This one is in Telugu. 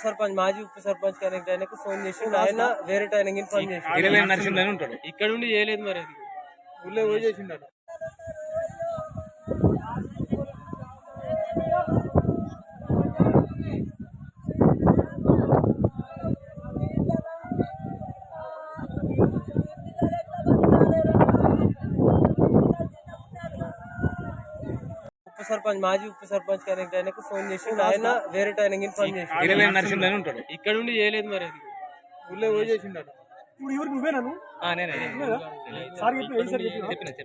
సర్పంచ్ మాజీ ఉప సర్పంచ్ కనెక్ట్ ఆయనకు ఫోన్ చేసి ఆయన వేరే ఆయనకి ఇన్ఫార్మ్ చేసి ఇక్కడ ఉండి చేయలేదు మరి అది ఊళ్ళో పోయి చేసిండ సర్పంచ్ మాజీ ఉప సర్పంచ్ కనెక్ట్ ఆయనకు ఫోన్ చేసి ఆయన వేరే ఆయనకి ఇన్ఫార్మ్ చేసి ఇక్కడ ఉండి చేయలేదు మరి అది ఊళ్ళో పోయి చేసిండ ఇప్పుడు ఎవరికి నువ్వేనా? నేనే సార్ చెప్పి